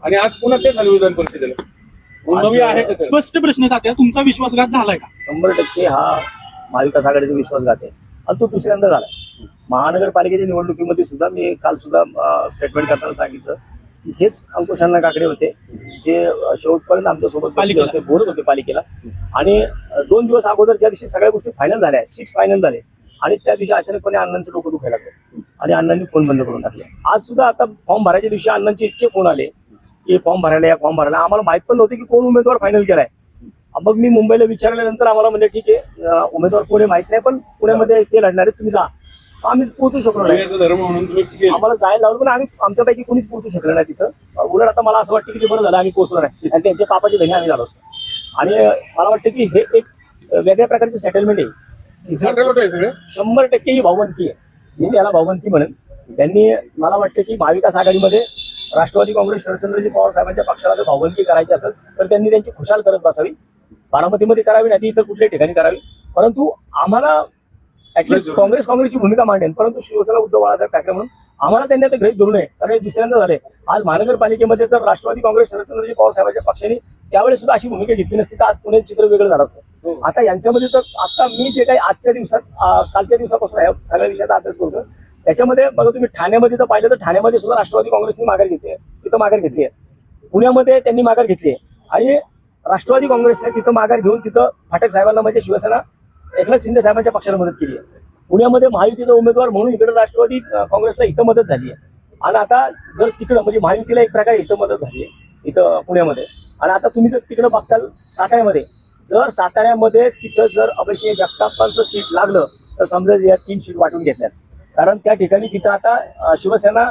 आणि आज पुन्हा ते झालं विधान परिषदेला नवी आहे का? स्पष्ट प्रश्न तात्या, तुमचा विश्वासघात झालाय का? 100% हा महाविकास आघाडीचा विश्वासघात आहे आणि तो दुसऱ्यांदा झालाय. महानगरपालिकेच्या निवडणुकीमध्ये सुद्धा मी काल सुद्धा स्टेटमेंट करताना सांगितलं की हेच अंकुश अण्णा काकडे होते जे शेवटपर्यंत आमच्यासोबत बसले होते, बोलत होते पालिकेला. आणि 2 दिवस अगोदर ज्या दिवशी सगळ्या गोष्टी फायनल झाल्या, 6 फायनल झाले, आणि त्या दिवशी अचानकपणे अण्णांचं डोकं दुखायला लागलं आणि अण्णांनी फोन बंद करून टाकले. आज सुद्धा आता फॉर्म भरायच्या दिवशी अण्णांचे इतके फोन आले की फॉर्म भरायला या, फॉर्म भरायला. आम्हाला माहित पण नव्हते की कोण उमेदवार फायनल केलाय. मग मी मुंबईला विचारल्यानंतर आम्हाला म्हणजे ठीक आहे उमेदवार पुणे माहित नाही पण पुण्यामध्ये ते लढणारे, तुम्ही जा. आम्ही पोहोचू शकलो नाही, धर्म म्हणून तुम्ही गेले. आम्हाला जायला लावलं पण आम्ही आमच्यापैकी कोणीच पोहोचू शकलो नाही तिथं. उलट आता मला असं वाटतं की ते बरं झालं आम्ही पोहोचलो नाही आणि त्यांच्या पापाची धनी आम्ही झालो असतो. आणि मला वाटतं की हे एक वेगळ्या प्रकारचे सेटलमेंट आहे. 100% ही भावबंदकी आहे. मी त्याला भावबंदकी म्हणेन. त्यांनी मला वाटतं की महाविकास आघाडीमध्ये राष्ट्रवादी काँग्रेस शरदचंद्रजी पवार साहेबांच्या पक्षाला जर भावबंदकी करायची असेल तर त्यांनी त्यांची खुशाल करत बसावी. बारामतीमध्ये करावी, नाही इतर कुठल्याही ठिकाणी करावी. परंतु आम्हाला ऍटलीस्ट काँग्रेसची भूमिका मांडेल, परंतु शिवसेना उद्धव बाळासाहेब ठाकरे म्हणून आम्हाला त्यांनी आता गृहीत धरू नये. कारण हे दुसऱ्यांदा झाले. आज महानगरपालिकेमध्ये तर राष्ट्रवादी काँग्रेस शरदचंद्रजी पवार साहेबांच्या पक्षाने त्यावेळेस सुद्धा अशी भूमिका घेतली नसती तर आज पुण्याचं चित्र वेगळं झालं असतं. आता यांच्यामध्ये तर आता मी जे काही आजच्या दिवसात कालच्या दिवसापासून सगळ्या विषयाचा अभ्यास करतो त्याच्यामध्ये बघा तुम्ही ठाण्यामध्ये तर पाहिलं तर ठाण्यामध्ये सुद्धा राष्ट्रवादी काँग्रेसने माघार घेतली आहे, तिथं माघार घेतली आहे. पुण्यामध्ये त्यांनी माघार घेतली आहे आणि राष्ट्रवादी काँग्रेसने तिथं माघार घेऊन तिथं फाटक साहेबांना म्हणजे शिवसेना एकनाथ शिंदे साहेबांच्या पक्षाला मदत केली आहे. पुण्यामध्ये महायुतीचा उमेदवार म्हणून इकडे राष्ट्रवादी काँग्रेसला इथं मदत झाली आहे. आणि आता जर तिकडं म्हणजे महायुतीला एक प्रकारे इथं मदत झाली आहे इथं पुण्यामध्ये. आणि आता तुम्ही जर तिकडं बघताल साताऱ्यामध्ये, जर साताऱ्यामध्ये तिथं जर अभिषेक जगतापांचं सीट लागलं तर समजा या 3 सीट वाटून घेतल्यात. कारण त्या ठिकाणी तिथं आता शिवसेना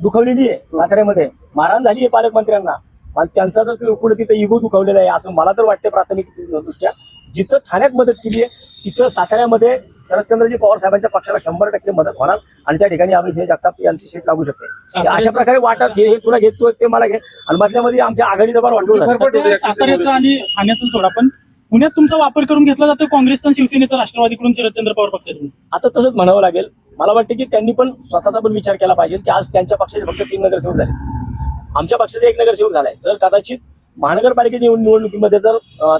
दुखवलेली आहे. साताऱ्यामध्ये मारहाण झाली आहे पालकमंत्र्यांना आणि त्यांचा जर पुढे तिथं इगो दुखवलेला आहे असं मला तर वाटतं प्राथमिक दृष्ट्या. जिथं ठाण्यात मदत केली आहे तिथं साताऱ्यामध्ये शरदचंद्रजी पवार साहेबांच्या पक्षाला 100% मदत होणार आणि त्या ठिकाणी अभिषेक जगताप यांची सीट लागू शकते. अशा प्रकारे वाटत हे तुला घेतो ते मला घे आणि माझ्यामध्ये आमच्या आघाडीचा पण वाटतो. साताऱ्याचं आणि ठाण्याचं सोडा, पण पुण्यात तुमचा वापर करून घेतला जातो काँग्रेस आणि शिवसेनेचा राष्ट्रवादीकडून शरदचंद्र पवार पक्षाकडून. आता तसंच म्हणावं लागेल. मला वाटतं की त्यांनी पण स्वतःचा पण विचार केला पाहिजे की आज त्यांच्या पक्षाचे फक्त 3 नगरसेवक झाले, आमच्या पक्षाचा 1 नगरसेवक झालाय. जर कदाचित महानगरपालिकेच्या निवडणुकीमध्ये जर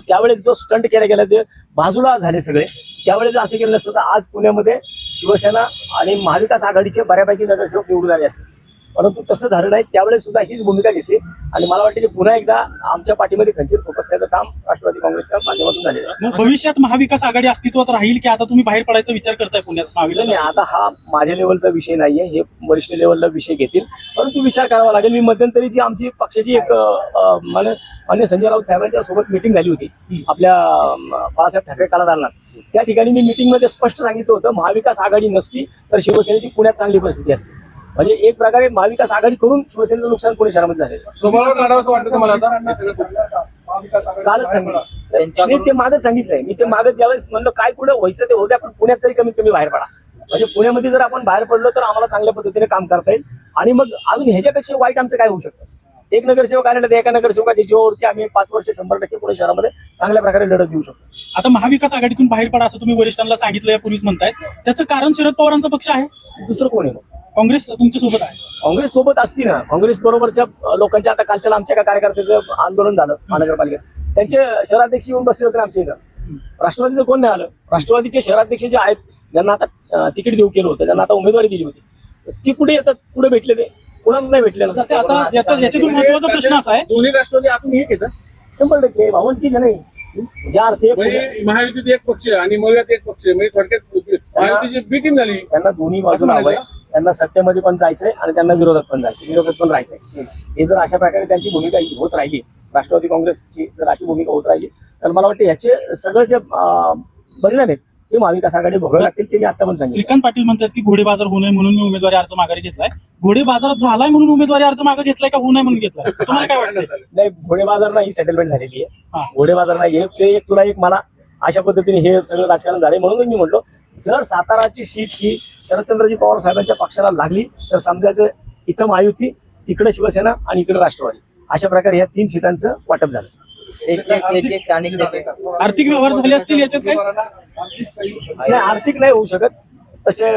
त्यावेळेस जो स्टंट केला गेला ते बाजूला झाले सगळे, त्यावेळेस असं केलं नसतं तर आज पुण्यामध्ये शिवसेना आणि महाविकास आघाडीचे बऱ्यापैकी नगरसेवक निवडून आले असते. परंतु तसं झालं नाही. त्यावेळेस सुद्धा हीच भूमिका घेतली आणि मला वाटतं की पुन्हा एकदा आमच्या पाठीमध्ये खंजीर फोकसण्याचं काम राष्ट्रवादी काँग्रेसच्या माध्यमातून झालेलं आहे. भविष्यात महाविकास आघाडी अस्तित्वात राहील की आता तुम्ही बाहेर पडायचा विचार करताय पुण्यात महाविकास? नाही, आता हा माझ्या लेवलचा विषय नाहीये, हे वरिष्ठ लेवलला विषय घेतील. परंतु विचार करावा लागेल. मी मध्यंतरी जी आमची पक्षाची एक माननीय संजय राऊत साहेबांच्या सोबत मिटिंग झाली होती आपल्या बाळासाहेब ठाकरे कला दालनात. त्या ठिकाणी मी मिटिंगमध्ये स्पष्ट सांगितलं होतं महाविकास आघाडी नसती तर शिवसेनेची पुण्यात चांगली परिस्थिती असते. म्हणजे एक प्रकारे महाविकास आघाडी करून शिवसेनेचं नुकसान पुणे शहरामध्ये झालेलं. कालच सांगितलं मी ते मागच सांगितलंय. मी ते मागच ज्यावेळेस म्हणलं काय पुढे व्हायचं ते होत्या, पण पुण्यात तरी कमीत कमी बाहेर पडा. म्हणजे पुण्यामध्ये जर आपण बाहेर पडलो तर आम्हाला चांगल्या पद्धतीने काम करता येईल. आणि मग अजून ह्याच्यापेक्षा वाईट आमचं काय होऊ शकतं. 1 नगरसेवक आलेला तर एका नगरसेवकाच्या जीवावरती आम्ही 5 वर्ष 100% पुणे शहरामध्ये चांगल्या प्रकारे लढत देऊ शकतो. आता महाविकास आघाडीतून बाहेर पडा असं तुम्ही वरिष्ठांना सांगितलं यापूर्वीच म्हणतायत, त्याचं कारण शरद पवारांचा पक्ष आहे, दुसरं कोण आहे? काँग्रेस तुमच्या सोबत आहे. काँग्रेस सोबत असती ना. काँग्रेस बरोबरच्या लोकांच्या आता कालच्या आमच्या एका कार्यकर्त्याचं आंदोलन झालं महानगरपालिकेत, त्यांचे शहराध्यक्ष येऊन बसले होते आमच्या इथं. राष्ट्रवादीचं कोण नाही आलं. राष्ट्रवादीचे शहराध्यक्ष जे आहेत ज्यांना आता तिकीट देऊ केलं होतं, ज्यांना आता उमेदवारी दिली होती, ती कुठे येतात, कुठे भेटले ते कोणाला नाही भेटले ना. आता याच्यातून महत्वाचा प्रश्न असा आहे, दोन्ही राष्ट्रवादी आपण हे घेतात 100% भावंती नाही. ज्या अर्थी महायुतीत एक पक्ष आणि मर्यादित एक पक्ष म्हणजे थोडक्यात महायुतीची बी टीम झाली. त्यांना दोन्ही बाजूला हवंय. त्यांना सत्तेमध्ये पण जायचंय आणि त्यांना विरोधात पण जायचं, विरोधात पण राहायचंय. हे जर अशा प्रकारे त्यांची भूमिका होत राहिली, राष्ट्रवादी काँग्रेसची जर अशी भूमिका होत राहिली तर मला वाटतं याचे सगळं जे परिणाम आहेत ते महाविकास आघाडी भोगावे लागतील. ते मी आता पण सांगितलं. श्रीकांत पाटील म्हणतात की घोडे बाजार होऊ नये म्हणून मी उमेदवारी अर्ज माघारी घेतलाय. घोडे बाजार झालाय म्हणून उमेदवारी अर्ज मागे घेतलाय का होऊ नये म्हणून घेतलाय? तुम्हाला काय वाटतं? नाही, घोडे बाजार नाही सेटलमेंट झालेली आहे. घोडे बाजार नाही ते एक तुला एक मला अशा पद्धतीने हे सगळं राजकारण झाले. म्हणून मी म्हटलो जर साताराची सीट ही शरदचंद्रजी पवार साहेबांच्या पक्षाला लागली तर समजायचं इथं महायुती, तिकडे शिवसेना आणि इकडे राष्ट्रवादी, अशा प्रकारे या 3 सीटांचं वाटप झालं. आर्थिक व्यवहार झाले असतील याच्यात काही? नाही, आर्थिक नाही होऊ शकत. तसे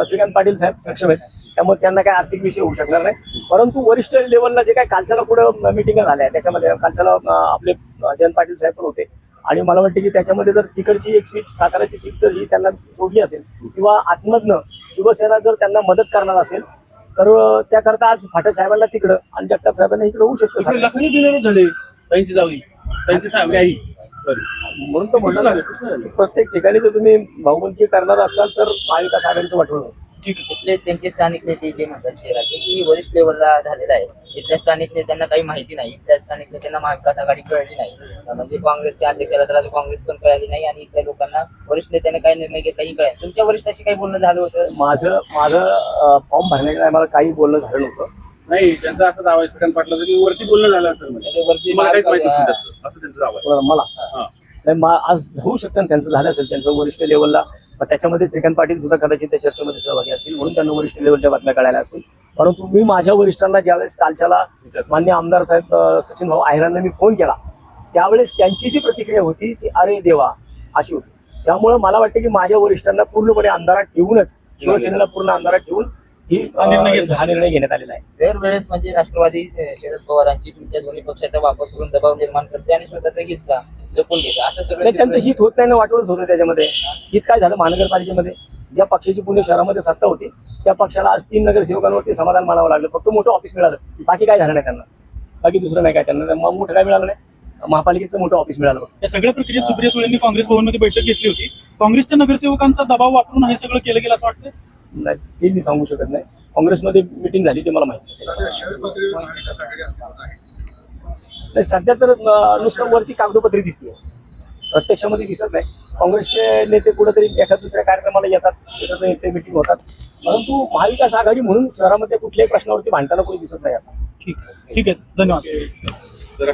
श्रीकांत पाटील साहेब सक्षम आहेत, त्यामुळे त्यांना काही आर्थिक विषय होऊ शकणार नाही. परंतु वरिष्ठ लेवलला जे काही कालच्याला पुढे मिटिंग झाल्या त्याच्यामध्ये कालच्याला आपले जयंत पाटील साहेब पण होते आणि मला वाटतं की त्याच्यामध्ये जर तिकडची एक सीट साताराची सीट जर ही त्यांना सोडली असेल किंवा आतमधनं शिवसेना जर त्यांना मदत करणार असेल तर त्याकरता आज फाटक साहेबांना तिकडं आणि जगताप साहेबांना इकडे होऊ शकतं. इकडे लखनी बिनविरोध झाले, त्यांची जावी, त्यांची साहेब आई. Sorry. म्हणून तर म्हणलं ना, प्रत्येक ठिकाणी जर तुम्ही भाऊबंदी करणार असाल तर महाविकास आघाडीचं वाटवलं. ठीक आहे. तिथले त्यांचे स्थानिक नेते जे म्हणतात शहराचे की वरिष्ठ लेवलला झालेला आहे, तिथल्या स्थानिक नेत्यांना काही माहिती नाही, इथल्या स्थानिक नेत्यांना महाविकास आघाडी कळली नाही, म्हणजे काँग्रेसच्या अध्यक्षाला तर काँग्रेस पण कळली नाही आणि इथल्या लोकांना वरिष्ठ नेत्याने काय निर्णय घेतला ही कळाली. तुमच्या वरिष्ठाशी काही बोलणं झालं होतं? माझं फॉर्म भरण्याच्या टायमाला काही बोलणं झालं नव्हतं. नाही, त्यांचा असं दावा आहे श्रीकांत पाटलाचं की वरती बोलणं झालं असेल म्हणजे वरती मला काहीच माहिती नसेल त्याचं, असं त्यांचा दावा आहे. मला हा. नाही, आज होऊ शकतं ना त्यांचं झालं असेल त्यांचं वरिष्ठ लेवलला, मग त्याच्यामध्ये श्रीकांत पाटील सुद्धा कदाचित त्या चर्चेमध्ये सहभागी असतील म्हणून त्यांना वरिष्ठ लेवलच्या बातम्या कळायला असतील. परंतु मी माझ्या वरिष्ठांना ज्यावेळेस कालच्याला मान्य आमदार साहेब सचिन भाऊ आहेरांना मी फोन केला त्यावेळेस त्यांची जी प्रतिक्रिया होती ती अरे देवा अशी होती. त्यामुळे मला वाटतं की माझ्या वरिष्ठांना पूर्णपणे अंधारात ठेवूनच, शिवसेनेला पूर्ण अंधारात ठेवून ही हा निर्णय घेण्यात आलेला आहे. दरवेळेस म्हणजे राष्ट्रवादी शरद पवारांची तुमच्या दोन्ही पक्षाचा वापर करून दबाव निर्माण करते आणि स्वतःचा हित जपून घेते, असं नाही, सगळं त्यांचं हित होत नाही ना, वाटवच होतं त्याच्यामध्ये. हित काय झालं, महानगरपालिकेमध्ये ज्या पक्षाची पुणे शहरामध्ये सत्ता होती त्या पक्षाला आज 3 नगरसेवकांवरती समाधान मानावं लागलं. फक्त मोठं ऑफिस मिळालं, बाकी काय झालं नाही त्यांना, बाकी दुसरं नाही काय त्यांना. मोठं काय मिळालं नाही, महापालिकेचं मोठं ऑफिस मिळालं. या सगळ्या प्रक्रियेत सुप्रिया सुळेंनी काँग्रेस भवनमध्ये बैठक घेतली होती. काँग्रेसच्या नगरसेवकांचा दबाव वापरून हे सगळं केलं गेलं असं वाटतं? नाही, ते मी सांगू शकत नाही. काँग्रेसमध्ये मिटिंग झाली ते मला माहिती नाही. सध्या तर नुसतं वरती कागदोपत्री दिसते, प्रत्यक्षामध्ये दिसत नाही. काँग्रेसचे नेते कुठेतरी एखाद्या दुसऱ्या कार्यक्रमाला येतात, ते मिटिंग होतात, परंतु महाविकास आघाडी म्हणून शहरामध्ये कुठल्याही प्रश्नावरती भांडताना कोणी दिसत नाही आता. ठीक आहे, धन्यवाद. जरा